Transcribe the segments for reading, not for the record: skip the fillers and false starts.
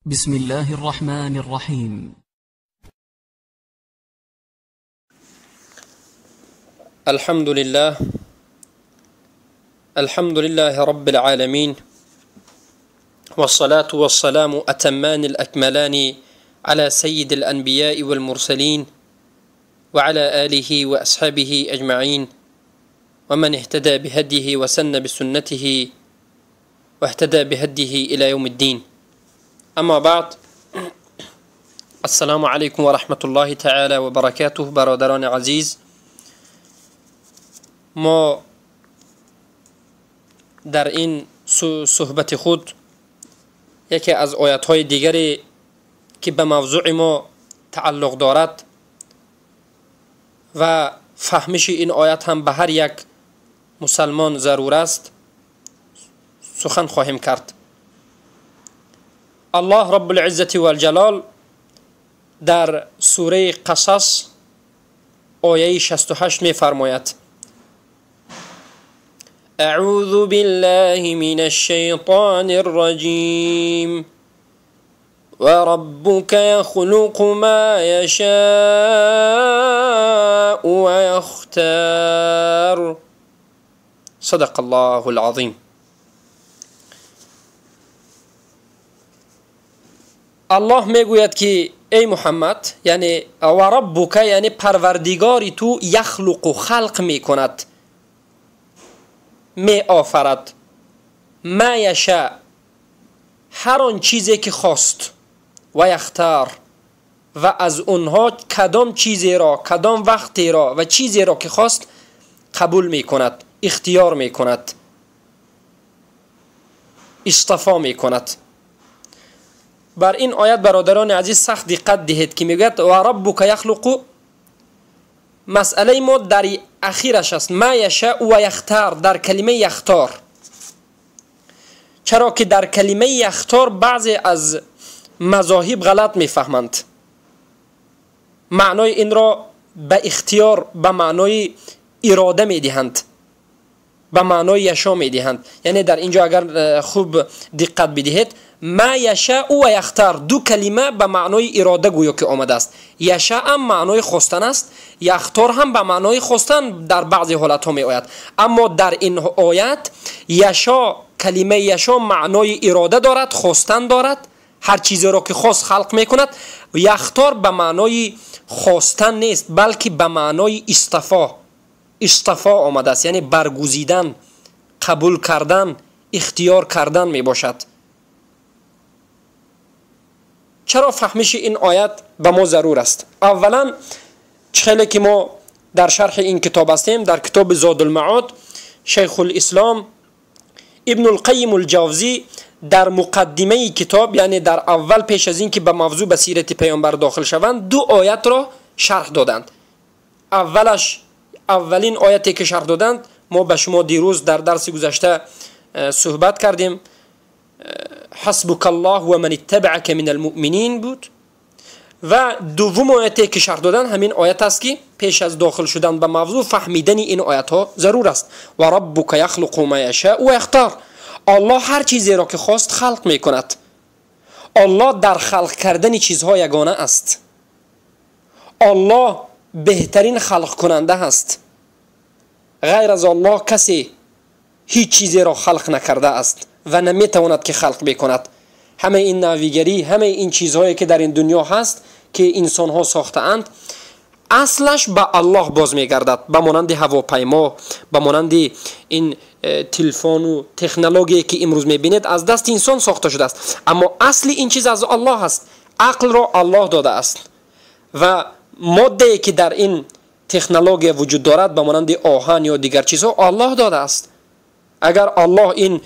بسم الله الرحمن الرحيم. الحمد لله رب العالمين، والصلاة والسلام أتمان الأكملان على سيد الأنبياء والمرسلين وعلى آله وأصحابه أجمعين، ومن اهتدى بهديه وسن بسنته واهتدى بهديه إلى يوم الدين. اما بعد، السلام علیکم و رحمت الله تعالی و برکاته. برادران عزیز، ما در این صحبت خود یکی از آیات‌های دیگری که به موضوع ما تعلق دارد و فهمش این آیات هم به هر یک مسلمان ضرور است سخن خواهیم کرد. الله رب العزة والجلال در سوره قصص آیه 68 می فرماید: اعوذ بالله من الشیطان الرجیم وربك يخلق ما يشاء ويختار. صدق الله العظیم. الله میگوید که ای محمد، یعنی و ربک، یعنی پروردگاری تو، یخلق و خلق میکند، می آفرد، ما یشاء، هر آن چیزی که خواست، و یختار، و از اونها کدام چیزی را، کدام وقتی را و چیزی را که خواست قبول میکند، اختیار میکند، اصطفا میکند. بر این آیت برادران عزیز سخت دقت دهید که میگوید و ربک یخلق، مسئله ما در اخیرش است ما یشاء و یختار، در کلمه یختار. چرا که در کلمه یختار بعضی از مذاهب غلط میفهمند، معنای این را به اختیار به معنای اراده میدهند، به معنای یشاء میدهند. یعنی در اینجا اگر خوب دقت بدهید، ما یشاء و یختار، دو کلمه به معنای اراده گویا که آمده است. یشاء هم معنای خواستن است، یختار هم به معنای خواستن در بعضی حالت ها می آید. اما در این آیت یشاء، کلمه یشاء معنای اراده دارد، خواستن دارد، هر چیزی را که خواست خلق می کند. یختار به معنای خواستن نیست، بلکه به معنای اصطفا آمده است، یعنی برگزیدن، قبول کردن، اختیار کردن می باشد. چرا فهمش این آیت به ما ضرور است؟ اولا خیلی که ما در شرح این کتاب هستیم، در کتاب زاد المعاد، شیخ الاسلام ابن القیم الجوزی در مقدمه کتاب، یعنی در اول پیش از این که به موضوع بسیرت پیامبر داخل شوند، دو آیت را شرح دادند. اولین آیتی که شرح دادند ما به شما دیروز در درس گذشته صحبت کردیم، حسبک الله و من اتبعک من المؤمنین بود. و دوم آیتی که شرح دادن همین آیت است که پیش از داخل شدن به موضوع فهمیدن این آیت ها ضرور است. و ربک یخلق ما یشاء و یختار، الله هر چیزی را که خواست خلق می کند. الله در خلق کردن چیزها یگانه است. الله بهترین خلق کننده است. غیر از الله کسی هیچ چیزی را خلق نکرده است و نمیتواند که خلق بکند. همه این ناویگری، همه این چیزهایی که در این دنیا هست که انسان ها ساخته اند، اصلش به الله باز میگردد. به مانند هواپیما، به مانند این تلفن و تکنولوژی که امروز میبینید از دست انسان ساخته شده است، اما اصل این چیز از الله است. عقل را الله داده است و ماده که در این تکنولوژی وجود دارد به مانند آهن یا دیگر چیزها الله داده است. اگر الله این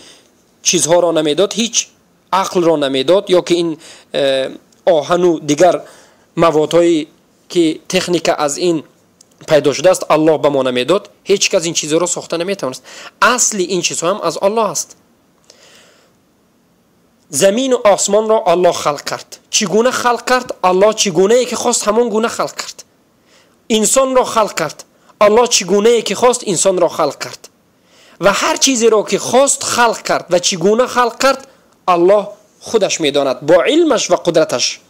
چیزها را نمیداد، هیچ عقل را نمیداد، یا که این آهن و دیگر موادهایی که تکنیک از این پیدا شده است الله به ما نمیداد، هیچ کس این چیزها را ساخته نمیتوانست. اصل این چیزها هم از الله است. زمین و آسمان را الله خلق کرد. چگونه خلق کرد؟ الله چگونه ای که خواست همون گونه خلق کرد. انسان را خلق کرد. الله چگونه ای که خواست انسان را خلق کرد. و هر چیزی را که خواست خلق کرد و چگونه خلق کرد الله خودش میداند با علمش و قدرتش.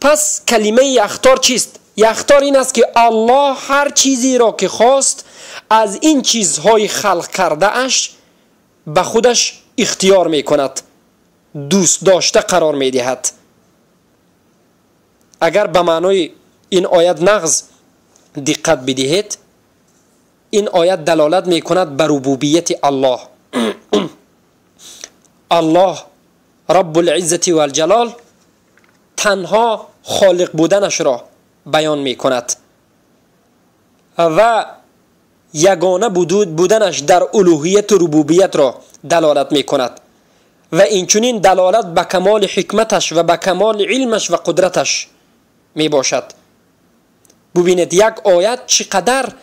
پس کلمه یختار چیست؟ یختار این است که الله هر چیزی را که خواست از این چیزهای خلق کرده اش به خودش اختیار می کند، دوست داشته قرار می دهد. اگر به معنای این آیت نغز دقت بدهید، این آیت دلالت می کند بر ربوبیت الله. الله رب العزت و الجلال تنها خالق بودنش را بیان می کند و یگانه بودنش در الوهیت و ربوبیت را دلالت می کند و اینچنین دلالت به کمال حکمتش و به کمال علمش و قدرتش می باشد. ببینید یک آیت چقدر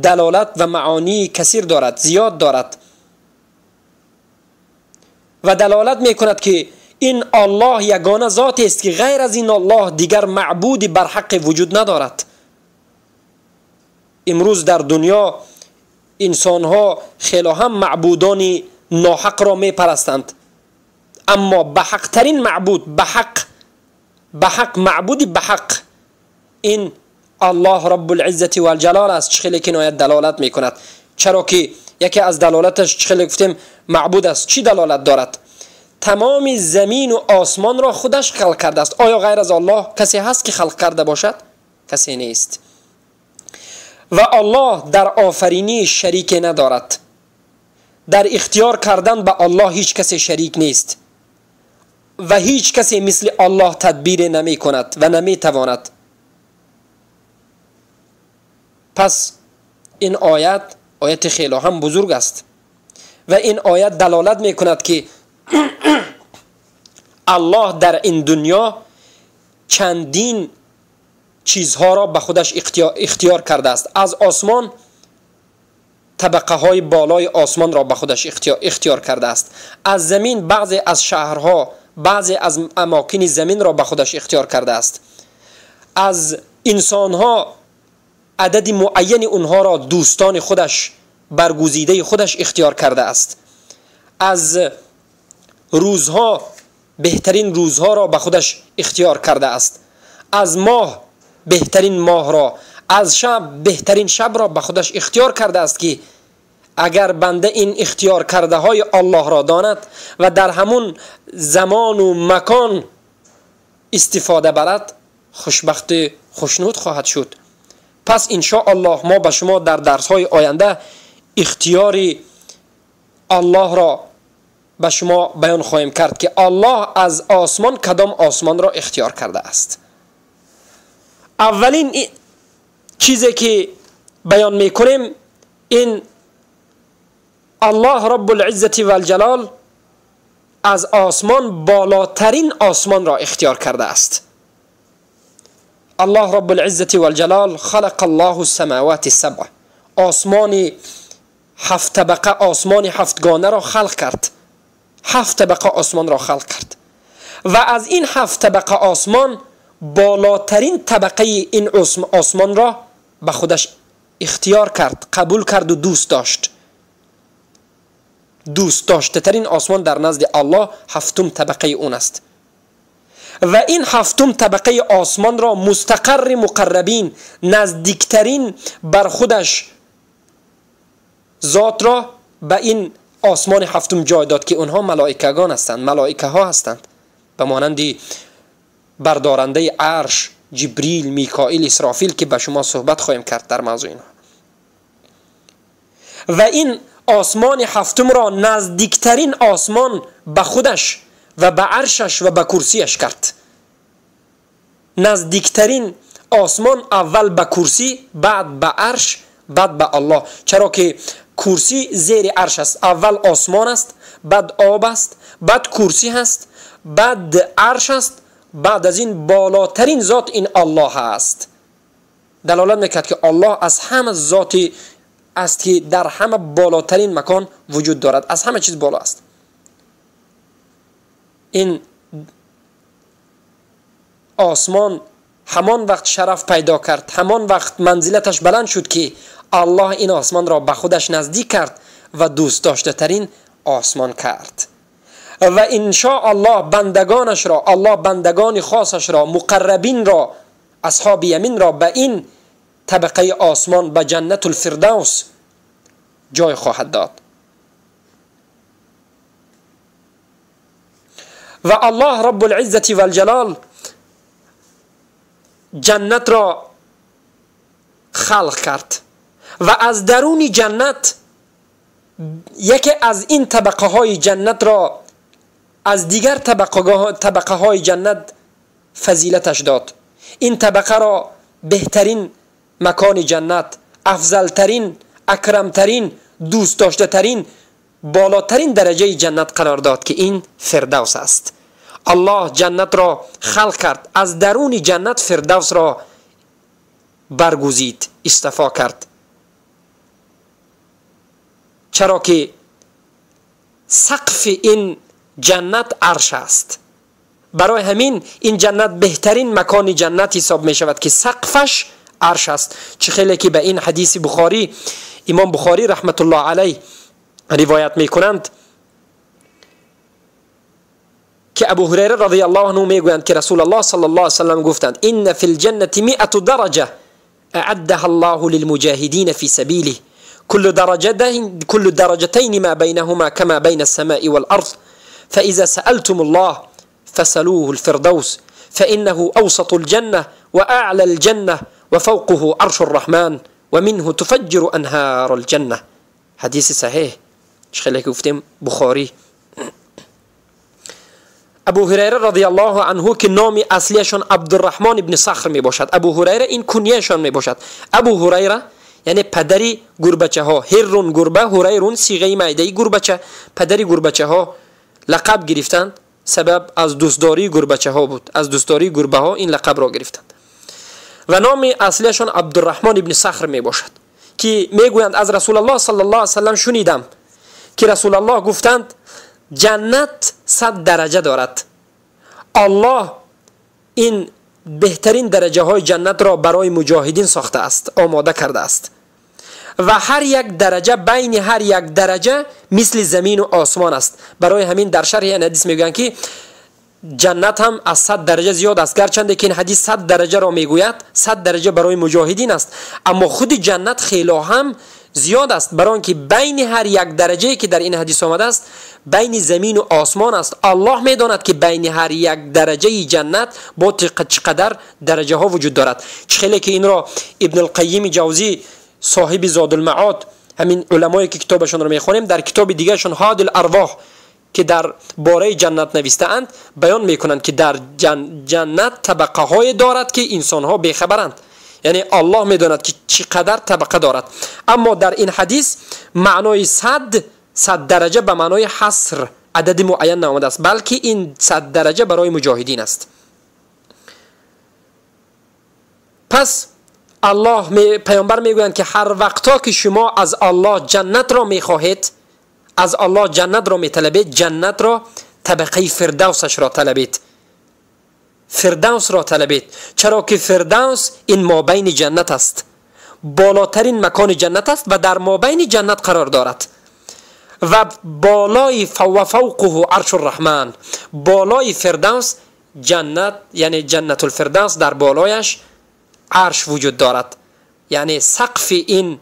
دلالت و معانی کثیر دارد، زیاد دارد و دلالت می کند که این الله یگانه ذات است که غیر از این الله دیگر معبودی بر حق وجود ندارد. امروز در دنیا انسان ها خیلی هم معبودان ناحق را می پرستند، اما به حق ترین معبود، به حق معبودی به حق این الله رب العزت و الجلال است. چخیلی که آیت دلالت می کند، چرا که یکی از دلالتش چخیلی گفتیم معبود است. چی دلالت دارد؟ تمام زمین و آسمان را خودش خلق کرده است. آیا غیر از الله کسی هست که خلق کرده باشد؟ کسی نیست. و الله در آفرینی شریک ندارد. در اختیار کردن به الله هیچ کسی شریک نیست و هیچ کسی مثل الله تدبیر نمی کند و نمی تواند. پس این آیت خیلی هم بزرگ است و این آیت دلالت می کند که الله در این دنیا چندین چیزها را به خودش اختیار کرده است. از آسمان طبقه های بالای آسمان را به خودش اختیار کرده است. از زمین بعضی از شهرها، بعضی از اماکن زمین را به خودش اختیار کرده است. از انسانها عدد معین اونها را دوستان خودش، برگزیده خودش اختیار کرده است. از روزها بهترین روزها را به خودش اختیار کرده است. از ماه بهترین ماه را، از شب بهترین شب را به خودش اختیار کرده است که اگر بنده این اختیار کرده های الله را داند و در همون زمان و مکان استفاده برد، خوشبخت خوشنود خواهد شد. پس انشاءالله ما به شما در درس های آینده اختیار الله را به شما بیان خواهیم کرد که الله از آسمان کدام آسمان را اختیار کرده است. اولین چیزی که بیان میکنیم این الله رب العزت و الجلال از آسمان بالاترین آسمان را اختیار کرده است. الله رب العزت و الجلال خلق الله السماوات السبع، آسمان هفت طبقه، آسمان هفتگانه را خلق کرد. هفت طبقه آسمان را خلق کرد و از این هفت طبقه آسمان بالاترین طبقه این آسمان را به خودش اختیار کرد، قبول کرد و دوست داشت. دوست داشته ترین آسمان در نزد الله هفتم طبقه اون است و این هفتم طبقه آسمان را مستقر مقربین، نزدیکترین بر خودش ذات را به این آسمان هفتم جای داد که اونها ملائکگان هستند، ملائکه ها هستند، به مانند بردارنده عرش جبریل، میکائیل، اسرافیل که به شما صحبت خواهیم کرد در موضوع اینها. و این آسمان هفتم را نزدیکترین آسمان به خودش و به عرشش و به کرسیش کرد. نزدیکترین آسمان اول به کرسی، بعد به عرش، بعد به الله، چرا که کرسی زیر عرش است. اول آسمان است، بعد آب است، بعد کرسی هست، بعد عرش است، بعد از این بالاترین ذات این الله است. دلالت میکرد که الله از همه ذاتی است که در همه بالاترین مکان وجود دارد، از همه چیز بالا است. این آسمان همان وقت شرف پیدا کرد، همان وقت منزلتش بلند شد که الله این آسمان را به خودش نزدیک کرد و دوست داشته ترین آسمان کرد. و انشاء الله بندگانش را، الله بندگان خاصش را، مقربین را، اصحاب یمین را به این طبقه آسمان، به جنت الفردوس جای خواهد داد. و الله رب العزت و الجلال جنت را خلق کرد و از درون جنت یکی از این طبقه های جنت را از دیگر طبقه های جنت فضیلتش داد. این طبقه را بهترین مکان جنت، افضلترین، اکرمترین، دوست داشته ترین، بالاترین درجه جنت قرار داد که این فردوس است. الله جنت را خلق کرد، از درون جنت فردوس را برگزید، اصطفا کرد، چرا که سقف این جنت عرش است. برای همین این جنت بهترین مکان جنت حساب می شود که سقفش عرش است. چه خیلی که به این حدیث بخاری، امام بخاری رحمت الله علیه روایت می کنند که ابو هریره رضی الله عنه می گویند که رسول الله صلی الله علیه و سلم گفتند ان فی الجنه 100 درجه اعدها الله للمجاهدین فی سبیله كل درجتين ما بينهما كما بين السماء والأرض فإذا سألتم الله فسلوه الفردوس فإنه أوسط الجنة وأعلى الجنة وفوقه عرش الرحمن ومنه تفجر أنهار الجنة. حديث صحيح شخلي گفتیم بخاری. ابو هریره رضی الله عنه که نام اصلیشون عبدالرحمن ابن صخر می باشد. ابو هریره این کنیهشون می باشد. ابو هریره یعنی پدری گربچه ها، هرون گربه، هریرون صیغه معده‌ای گربچه، پدری گربچه ها لقب گرفتند، سبب از دوستداری گربچه ها بود، از دوستداری گربه ها این لقب را گرفتند و نام اصلیشون عبدالرحمن ابن صخر می باشد که می گویند از رسول الله صلی الله علیه و سلم شنیدم که رسول الله گفتند جنت 100 درجه دارد. الله این بهترین درجه های جنت را برای مجاهدین ساخته است، آماده کرده است و هر یک درجه بین هر یک درجه مثل زمین و آسمان است. برای همین در شرح این حدیث میگویند که جنت هم از 100 درجه زیاد است، گرچند که این حدیث 100 درجه را میگوید، 100 درجه برای مجاهدین است، اما خود جنت خیلی هم زیاد است، برای آنکه بین هر یک درجه که در این حدیث آمده است بین زمین و آسمان است. الله میداند که بین هر یک درجه جنت با چقدر درجه ها وجود دارد. خیلی که این را ابن القیم جوزی صاحب زاد المعاد، همین علمایی که کتابشون رو میخونیم، در کتاب دیگرشون هاد الارواح که در باره جنت نوشته اند بیان میکنند که در جنت طبقه های دارد که انسان ها بیخبرند، یعنی الله میداند که چقدر طبقه دارد. اما در این حدیث معنای 100 درجه به معنای حصر، عدد معین نآمده است، بلکه این 100 درجه برای مجاهدین است. پس الله پیامبر میگویند که هر وقتا که شما از الله جنت را میخواهید، از الله جنت را میطلبید، جنت را طبقه فردوسش را طلبید، فردوس را طلبید، چرا که فردوس این مابین جنت است، بالاترین مکان جنت است و در مابین جنت قرار دارد و بالای فوقه عرش الرحمن، بالای فردوس جنت یعنی جنت الفردوس در بالایش عرش وجود دارد، یعنی سقف این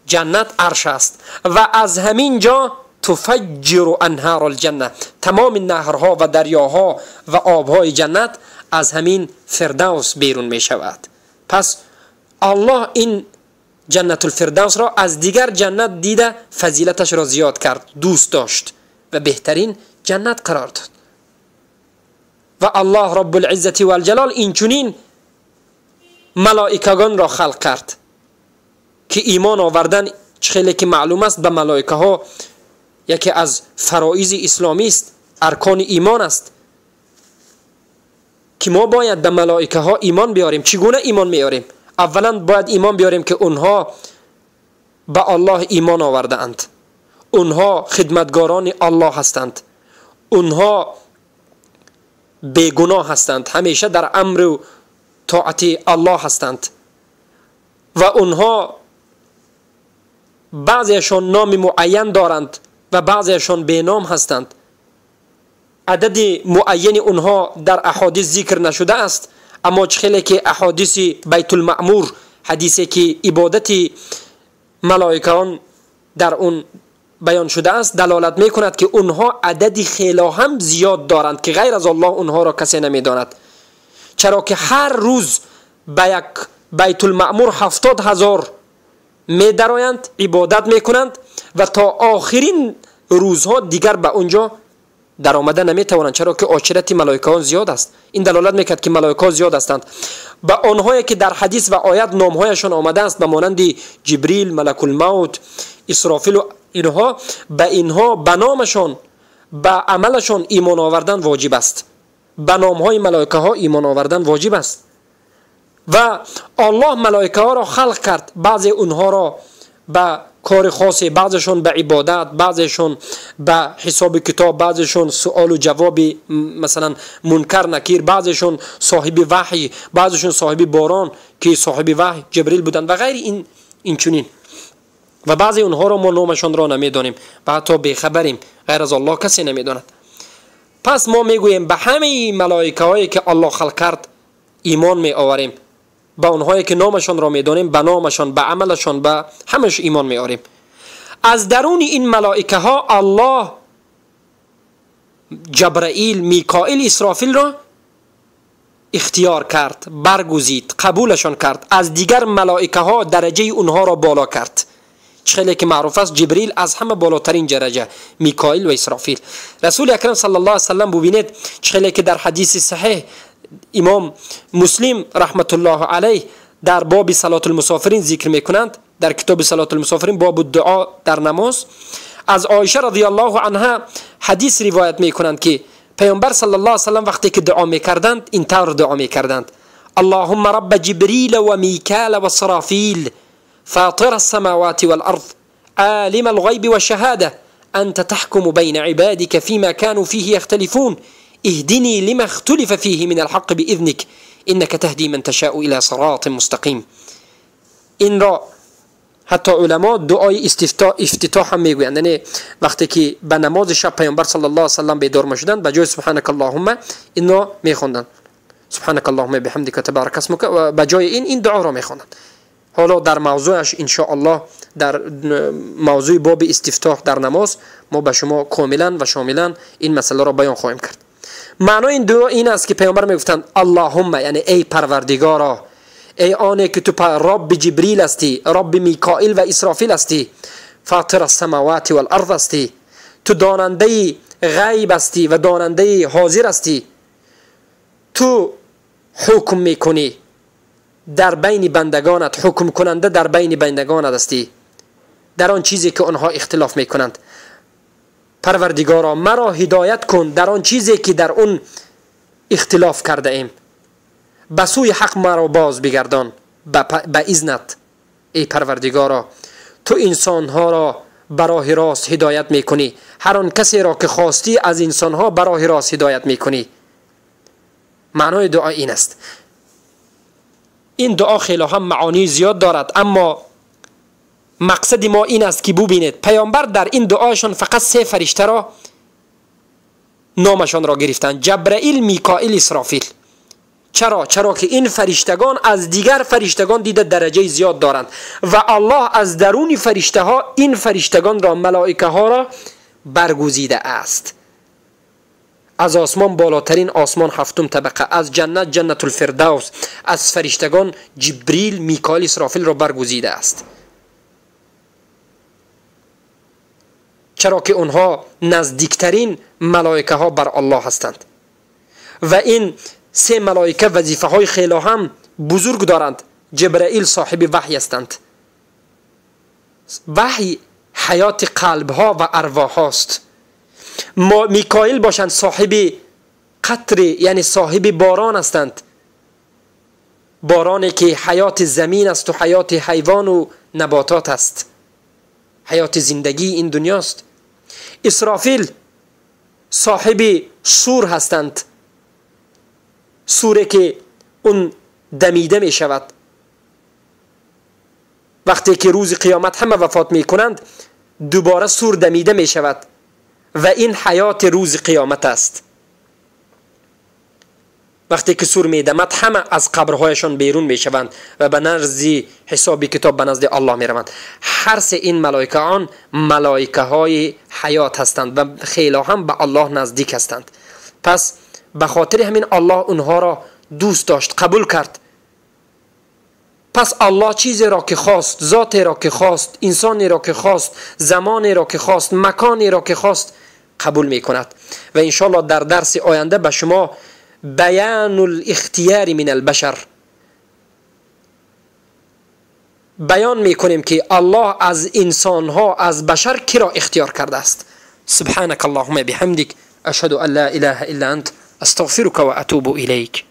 جنت عرش است و از همین جا تفجر انهار الجنه، تمام نهرها و دریاها و آبهای جنت از همین فردوس بیرون می شود. پس الله این جنت الفردوس را از دیگر جنت دیده فضیلتش را زیاد کرد، دوست داشت و بهترین جنت قرار داد. و الله رب العزت و الجلال این چنین ملائکگان را خلق کرد که ایمان آوردن خیلی که معلوم است به ملائکه ها یکی از فرایض اسلامی است، ارکان ایمان است که ما باید به ملائکه ها ایمان بیاریم. چگونه ایمان میاریم؟ اولا باید ایمان بیاریم که اونها به الله ایمان آورده اند، اونها خدمتگاران الله هستند، اونها بیگناه هستند، همیشه در امر و طاعت الله هستند و اونها بعضیشان نام معین دارند و بعضیشان بینام هستند عدد معین اونها در احادیث ذکر نشده است، اما خیلی که احادیث بیت المعمور، حدیثی که عبادت ملائکان در اون بیان شده است، دلالت میکند که اونها عددی خیلی هم زیاد دارند که غیر از الله اونها را کسی نمیداند. چرا که هر روز به یک بیت المعمور 70,000 می درآیند، عبادت میکنند و تا آخرین روزها دیگر به اونجا در آمده نمیتوانند، چرا که عاشرت ملائکه زیاد است. این دلالت میکرد که ملائکه زیاد هستند. با آنهایی که در حدیث و آیات نامهایشان آمده است به مانند جبریل، ملک الموت، اسرافیل و اینها، به اینها به نامشان به عملشان ایمان آوردن واجب است. به نامهای ملائکه ها ایمان آوردن واجب است. و الله ملائکه ها را خلق کرد، بعضی اونها را به کار خاصی، بعضشون به عبادت، بعضشون به حساب کتاب، بعضشون سوال و جواب مثلا منکر نکیر، بعضشون صاحب وحی، بعضشون صاحب باران که صاحب وحی جبریل بودند و غیر این چنین. و بعضی اونها را ما نامشان را نمیدانیم و حتی بیخبریم، غیر از الله کسی نمیداند. پس ما میگوییم به همه ملائکه هایی که الله خلق کرد ایمان می آوریم، با اونهایی که نامشان را میدانیم به نامشان، به عملشان، به همش ایمان می آوریم. از درون این ملائکه ها الله جبرائیل، میکائیل، اسرافیل را اختیار کرد، برگزید، قبولشان کرد. از دیگر ملائکه ها درجه اونها را بالا کرد. خیلی که معروف است جبریل از همه بالاترین درجه، میکائیل و اسرافیل. رسول اکرم صلی الله علیه و سلم ببینید خیلی که در حدیث صحیح امام مسلم رحمت الله علیه در باب صلات المسافرین ذکر میکنند، در کتاب صلات المسافرین باب دعا در نماز، از عایشه رضی الله عنها حدیث روایت میکنند که پیامبر صلی الله علیه و سلم وقتی که دعا میکردند این طور دعا میکردند: اللهم رب جبریل و میکائیل و اسرافیل فاطر السماوات والأرض عالم الغيب والشهادة أنت تحكم بين عبادك فيما كانوا فيه يختلفون اهدني لما اختلف فيه من الحق بإذنك إنك تهدي من تشاء إلى صراط مستقيم. این را حتی علما دعای افتتاح هم میگویند، یعنی وقتی که به نماز شب پیامبر صلی الله علیه و سلم بیدار میشدند به جای سبحانك اللهم این را میخوندند، سبحانك اللهم بحمدك تبارك اسمك، و به جای این دعا را میخوندند. حالا در موضوعش ان شاء الله در موضوع باب استفتاح در نماز ما به شما کاملا و شاملا این مسئله را بیان خواهیم کرد. معنای این دعا این است که پیامبر میگفتند اللهم، یعنی ای پروردگارا، ای آنی که تو رب جبریل هستی، رب میکائیل و اسرافیل هستی، فاطر السماوات والارض هستی، تو داننده غیب هستی و داننده حاضر هستی، تو حکم میکنی در بین بندگانت، حکم کننده در بین بندگانت هستی در آن چیزی که آنها اختلاف میکنند. پروردگارا مرا هدایت کن در آن چیزی که در اون اختلاف کرده ایم، به سوی حق مرا باز بگردان به اذنت. ای پروردگارا تو انسانها را براه راست هدایت میکنی، هر آن کسی را که خواستی از انسانها براه راست هدایت میکنی. معنای دعا این است. این دعا خیلی هم معانی زیاد دارد، اما مقصد ما این است که ببینید پیامبر در این دعاشان فقط 3 فرشته را نامشان را گرفتند: جبرائیل، میکائیل، اسرافیل. چرا که این فرشتگان از دیگر فرشتگان دیده درجه زیاد دارند و الله از درون فرشته ها این فرشتگان را، ملائکه ها را برگزیده است. از آسمان بالاترین آسمان 7م طبقه، از جنت جنت الفردوس، از فرشتگان جبریل، میکائیل، اسرافیل را برگزیده است. چرا که اونها نزدیکترین ملائکه ها بر الله هستند و این 3 ملائکه وظیفه های خیلی هم بزرگ دارند. جبرائیل صاحب وحی هستند. وحی حیات قلب ها و ارواح هاست. میکائیل باشند صاحب قطر، یعنی صاحب باران هستند، بارانی که حیات زمین است و حیات حیوان و نباتات است، حیات زندگی این دنیاست. اسرافیل صاحب سور هستند، سوره که اون دمیده می شود وقتی که روز قیامت همه وفات می کنند، دوباره سور دمیده می شود و این حیات روز قیامت است. وقتی که سور میدمد همه از قبرهایشان بیرون میشوند و به نزد حساب کتاب به نزد الله میروند. هر سه این ملائکه آن ملائکه های حیات هستند و خیلی هم به الله نزدیک هستند. پس به خاطر همین الله اونها را دوست داشت، قبول کرد. پس الله چیزی را که خواست، ذاتی را که خواست، انسانی را که خواست، زمانی را که خواست، مکانی را که خواست قبول می کند. و انشالله در درس آینده به شما بیان الاختیار من البشر بیان می کنیم که الله از انسانها، از بشر کی را اختیار کرده است. سبحانك اللهم بحمدك اشهد ان لا اله الا انت استغفرك واتوب اليك.